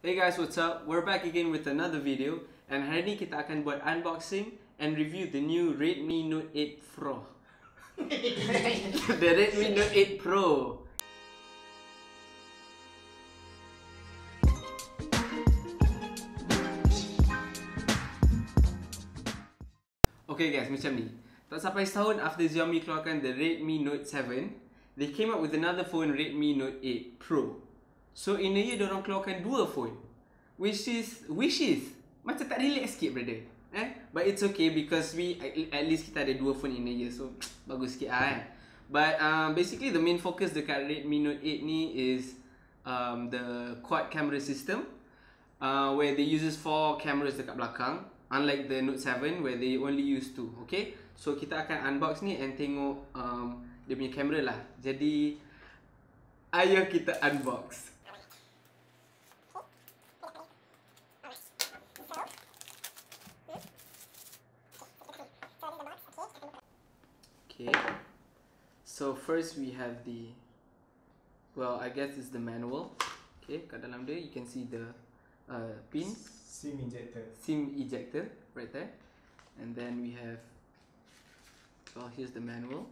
Hey guys, what's up? We're back again with another video, and hari ni kita akan buat unboxing and review the new Redmi Note 8 Pro. The Redmi Note 8 Pro. Okay guys, macam ni. Tak sampai setahun after Xiaomi keluarkan the Redmi Note 7, they came up with another phone, Redmi Note 8 Pro. So in a year, diorang keluarkan dua phone, which is macam tak relax sikit, brother. But it's okay because we at least kita ada dua phone in a year, so bagus sikit kan. But basically the main focus dekat Redmi Note 8 ni is the quad camera system, where they uses 4 cameras dekat belakang, unlike the Note 7 where they only use 2. Okay, so kita akan unbox ni and tengok dia punya kamera lah. Jadi ayo kita unbox. Okay, so first we have the, well, I guess it's the manual. Okay, kat dalam dia you can see the pin, SIM ejector right there, and then we have, well, here's the manual,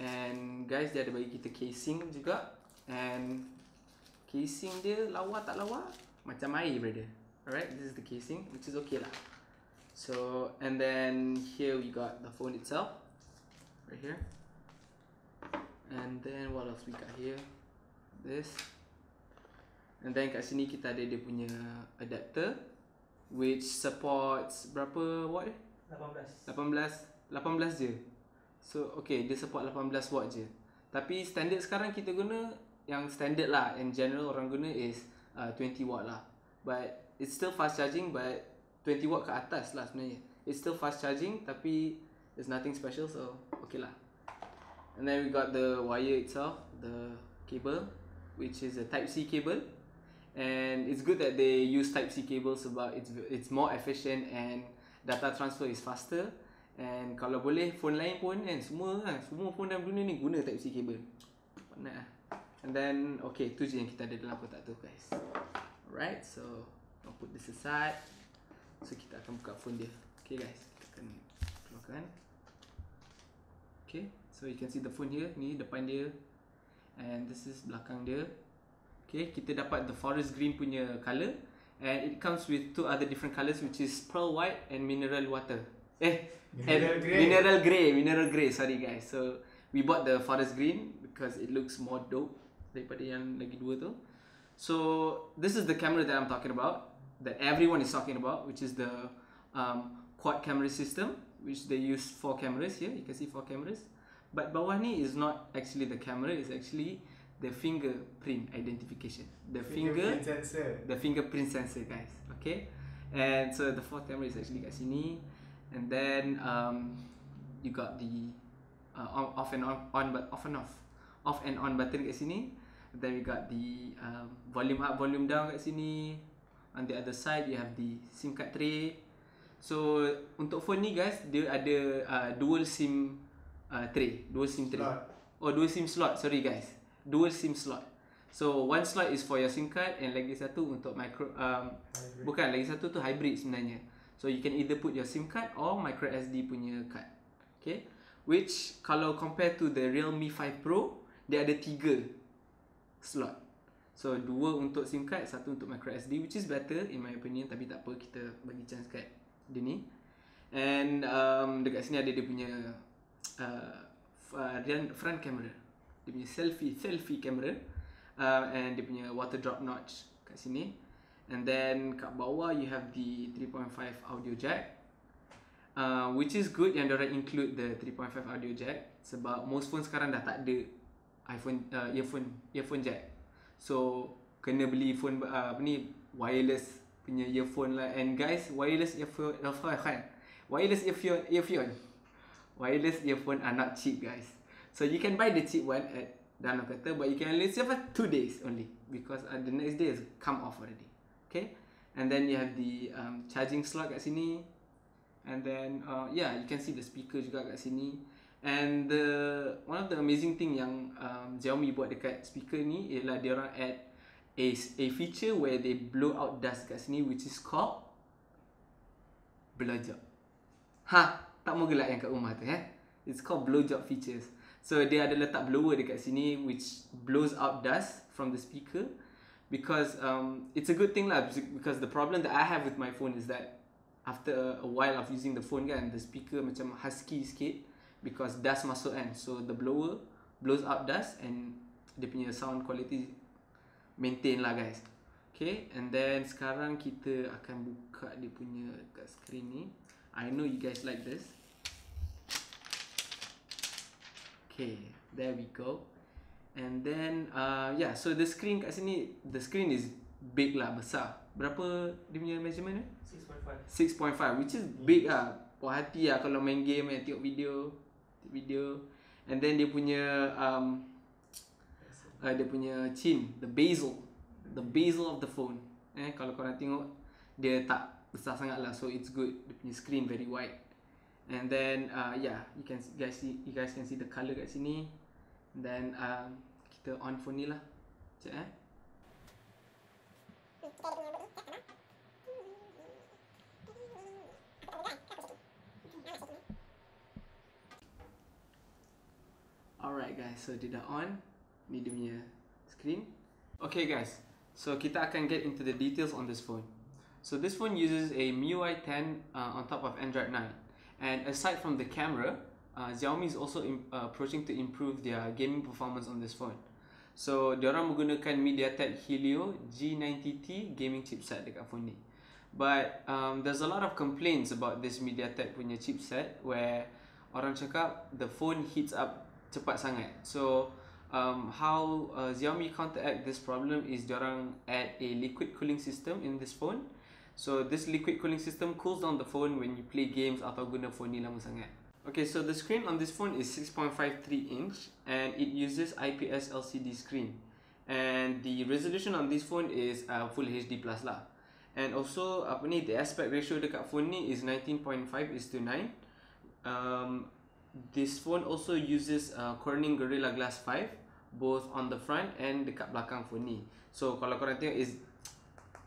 and guys dia ada bagi kita casing juga, and casing dia lawa tak lawa macam air, brother. Alright, this is the casing, which is okay lah. So, and then here we got the phone itself right here, and then what else we got here, this, and then kat sini kita ada dia punya adapter which supports berapa watt 18 je. So okay, dia support 18 watt je, tapi standard sekarang kita guna yang standard lah, in general orang guna is 20 watt lah, but it's still fast charging, but 20 watt ke atas lah sebenarnya. It's still fast charging tapi there's nothing special, so okay lah. And then we got the wire itself, the cable, which is a Type-C cable, and it's good that they use Type-C cable sebab it's more efficient and data transfer is faster. And kalau boleh phone lain pun kan, semua phone dalam dunia ni guna Type-C cable. Penat lah. And then okay, tu je yang kita ada dalam kotak tu guys. Alright, so I'll put this aside. So kita akan buka phone dia. Okay guys, kita akan keluarkan. Okay, so you can see the phone here, ni depan dia, and this is belakang dia. Okay, kita dapat the forest green punya color, and it comes with 2 other different colors, which is pearl white and mineral water. Mineral grey. Sorry guys. So we bought the forest green because it looks more dope daripada yang lagi dua tu. So this is the camera that I'm talking about, that everyone is talking about, which is the quad camera system, which they use 4 cameras here. You can see 4 cameras, but bawah ni is not actually the camera, it's actually the fingerprint identification, the fingerprint sensor guys. Okay, and so the 4th camera is actually kat sini, and then you got the off and on button kat sini. And then we got the volume up, volume down kat sini. On the other side you have the SIM card tray. So untuk phone ni guys, dia ada dual SIM tray. Dual SIM slot, sorry guys. Dual SIM slot. So one slot is for your SIM card, and lagi satu untuk micro bukan, lagi satu tu hybrid sebenarnya. So you can either put your SIM card or micro SD punya card. Okay, which kalau compare to the Realme 5 Pro, dia ada 3 slot. So 2 untuk SIM card, 1 untuk micro SD, which is better in my opinion, tapi tak apa, kita bagi chance kat dia ni. And dekat sini ada dia punya front camera, dia punya selfie camera, and dia punya water drop notch kat sini. And then kat bawah you have the 3.5 audio jack, which is good yang diorang include the 3.5 audio jack, sebab most phone sekarang dah tak ada earphone jack. So kena beli phone wireless punya earphone lah. And guys, wireless earphone are not cheap guys. So you can buy the cheap one at dalam kata, but you can only save for 2 days only, because the next day has come off already. Okay, and then you have the charging slot kat sini, and then yeah, you can see the speaker juga kat sini. And one of the amazing thing yang Xiaomi buat dekat speaker ni ialah dia orang add a feature where they blow out dust kat sini, which is called blowjob. Tak mau gelak yang kat rumah tu It's called blowjob features. So dia ada letak blower dekat sini which blows out dust from the speaker, because it's a good thing lah, because the problem that I have with my phone is that after a while of using the phone kan, the speaker macam husky sikit because dust masuk kan. So the blower blows out dust and dia punya sound quality maintain lah guys. Okay, and then sekarang kita akan buka dia punya kat screen ni. I know you guys like this. Okay, there we go. And then yeah, so the screen kat sini, the screen is big lah, besar. Berapa dia punya measurement 6.5, which is big lah. Puas hati lah kalau main game tengok video. And then dia punya chin, the bezel of the phone. Kalau korang tengok dia tak besar sangat lah, so it's good. Dia punya screen very wide. And then yeah, you guys can see the color kat sini. And then kita on phone ni lah. Sekejap Alright guys, so dia dah on. Ni dia punya screen. Okay guys, so kita akan get into the details on this phone. So this phone uses a MIUI 10 on top of Android 9. And aside from the camera, Xiaomi is also approaching to improve their gaming performance on this phone. So diorang menggunakan MediaTek Helio G90T gaming chipset dekat phone ni. But there's a lot of complaints about this MediaTek punya chipset, where orang cakap the phone heats up cepat sangat. So how Xiaomi counteract this problem is diorang add a liquid cooling system in this phone. So this liquid cooling system cools down the phone when you play games atau guna phone ni lama sangat. Okay, so the screen on this phone is 6.53 inch and it uses IPS LCD screen. And the resolution on this phone is Full HD Plus lah. And also the aspect ratio dekat phone ni is 19.5:9. This phone also uses Corning Gorilla Glass 5, both on the front and dekat belakang phone ni. So kalau korang tengok is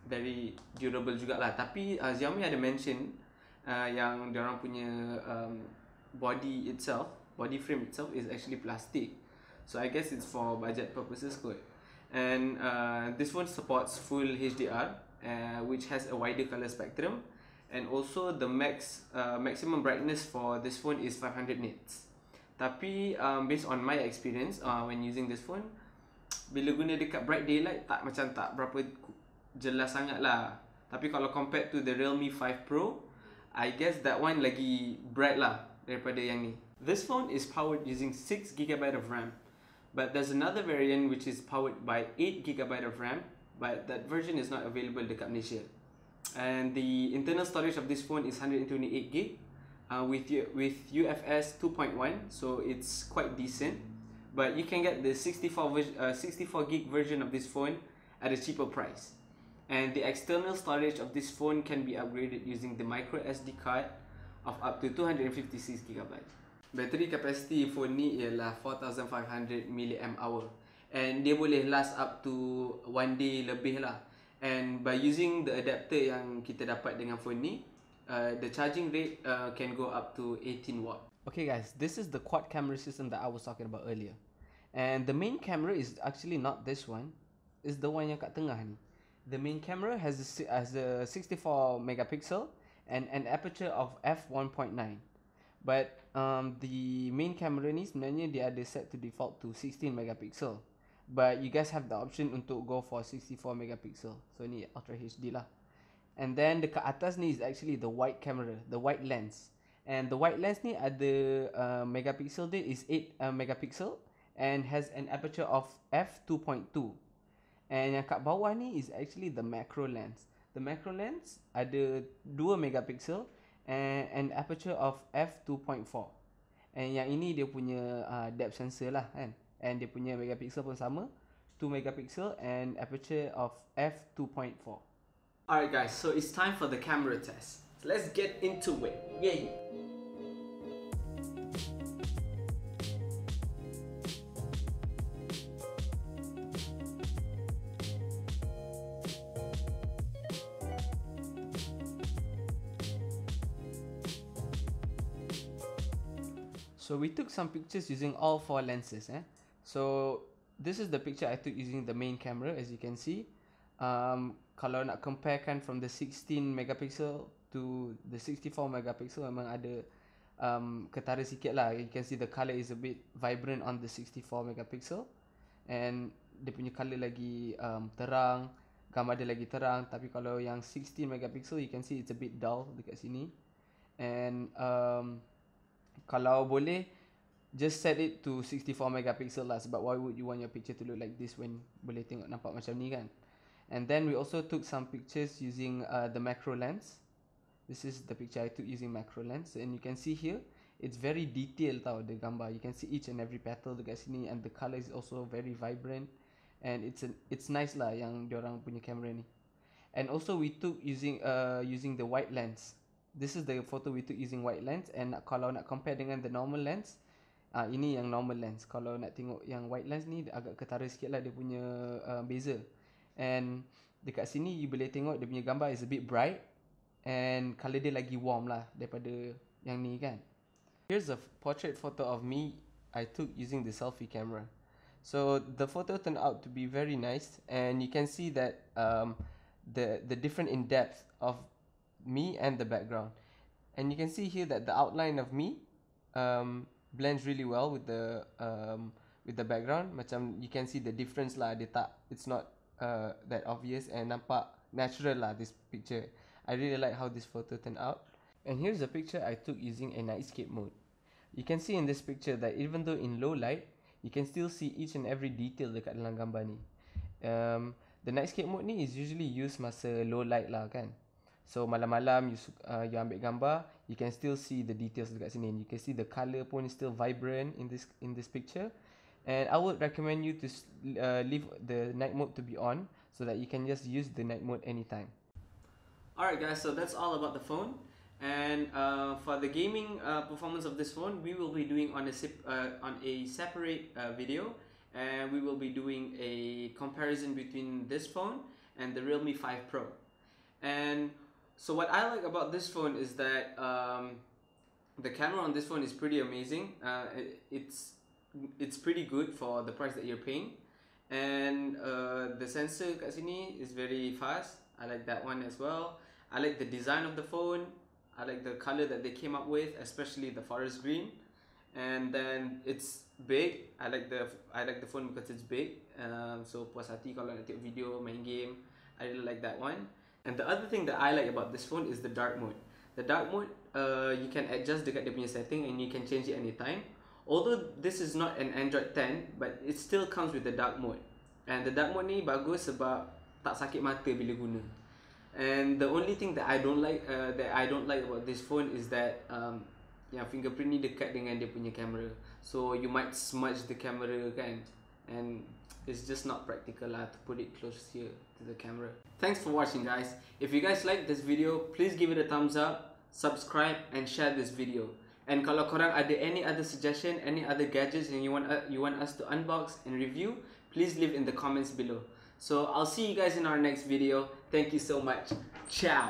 very durable jugalah. Tapi Xiaomi ada mention yang diorang punya body frame itself is actually plastic. So I guess it's for budget purposes kot. And this phone supports full HDR, which has a wider color spectrum. And also the maximum brightness for this phone is 500 nits. Tapi based on my experience when using this phone, bila guna dekat bright daylight tak berapa jelas sangat lah. Tapi kalau compared to the Realme 5 Pro, I guess that one lagi bright lah daripada yang ni. This phone is powered using 6GB of RAM. But there's another variant which is powered by 8GB of RAM, but that version is not available dekat Malaysia. And the internal storage of this phone is 128GB with UFS 2.1, so it's quite decent. But you can get the 64GB version of this phone at a cheaper price. And the external storage of this phone can be upgraded using the micro SD card of up to 256GB. Battery capacity phone ni ialah 4500 mAh, and dia boleh last up to 1 day lebih lah. And by using the adapter yang kita dapat dengan phone ni, the charging rate can go up to 18 watt. Okay guys, this is the quad camera system that I was talking about earlier. And the main camera is actually not this one, it's the one yang kat tengah ni. The main camera has a 64 megapixel and an aperture of f1.9. But the main camera ni sebenarnya dia ada set to default to 16 megapixel. But you guys have the option untuk go for 64 megapixel. So ni Ultra HD lah. And then dekat atas ni is actually the wide camera, the wide lens. And the wide lens ni ada megapixel dia is 8 megapixel and has an aperture of f2.2. And yang kat bawah ni is actually the macro lens. The macro lens ada 2 megapixel and an aperture of f2.4. And yang ini dia punya depth sensor lah kan. And dia punya megapixel pun sama, 2 megapixel and aperture of f2.4. Alright guys, so it's time for the camera test. So let's get into it. Yay! So we took some pictures using all 4 lenses. So this is the picture I took using the main camera, as you can see. Kalau nak comparekan from the 16 megapixel to the 64 megapixel, memang ada ketara sikit lah. You can see the color is a bit vibrant on the 64 megapixel, and dia punya color lagi terang, gambar dia lagi terang. Tapi kalau yang 16 megapixel, you can see it's a bit dull dekat sini. And kalau boleh, just set it to 64 megapixel lah, sebab why would you want your picture to look like this when boleh tengok nampak macam ni kan. And then we also took some pictures using the macro lens. This is the picture I took using macro lens, and you can see here it's very detailed tau the gambar. You can see each and every petal dekat sini, and the color is also very vibrant, and it's nice lah yang diorang punya kamera ni. And also we took using the wide lens. This is the photo we took using wide lens, and kalau nak compare dengan the normal lens, ini yang normal lens. Kalau nak tengok yang wide lens ni agak ketara sikit lah dia punya beza. And dekat sini you boleh tengok dia punya gambar is a bit bright, and color dia lagi warm lah daripada yang ni kan. Here's a portrait photo of me I took using the selfie camera. So the photo turned out to be very nice, and you can see that the different in depth of me and the background. And you can see here that the outline of me blends really well with the background. Macam you can see the difference lah. It's not that obvious, and nampak natural lah this picture. I really like how this photo turned out. And here's a picture I took using a nightscape mode. You can see in this picture that even though in low light, you can still see each and every detail dekat dalam gambar ni. The nightscape mode ni is usually used masa low light lah kan. So malam-malam you ambil gambar, you can still see the details dekat sini. You can see the color pun is still vibrant in this picture. And I would recommend you to leave the night mode to be on, so that you can just use the night mode anytime. Alright guys, so that's all about the phone. And for the gaming performance of this phone, we will be doing on a separate video, and we will be doing a comparison between this phone and the Realme 5 Pro. And so what I like about this phone is that the camera on this phone is pretty amazing. It's pretty good for the price that you're paying, and the sensor kat sini is very fast. I like that one as well. I like the design of the phone. I like the color that they came up with, especially the forest green. And then it's big. I like the phone because it's big. So puas hati kalau nak tengok video, main game. I really like that one. And the other thing that I like about this phone is the dark mode. The dark mode, you can adjust dekat dia punya setting, and you can change it anytime. Although this is not an Android 10, but it still comes with the dark mode. And the dark mode ni bagus sebab tak sakit mata bila guna. And the only thing that I don't like about this phone is that yang fingerprint ni dekat dengan dia punya camera. So you might smudge the camera kan, and it's just not practical lah to put it close here to the camera. Thanks for watching guys. If you guys like this video, please give it a thumbs up, subscribe and share this video. And kalau korang ada any other suggestion, any other gadgets yang you want us to unbox and review, please leave in the comments below. So I'll see you guys in our next video. Thank you so much. Ciao.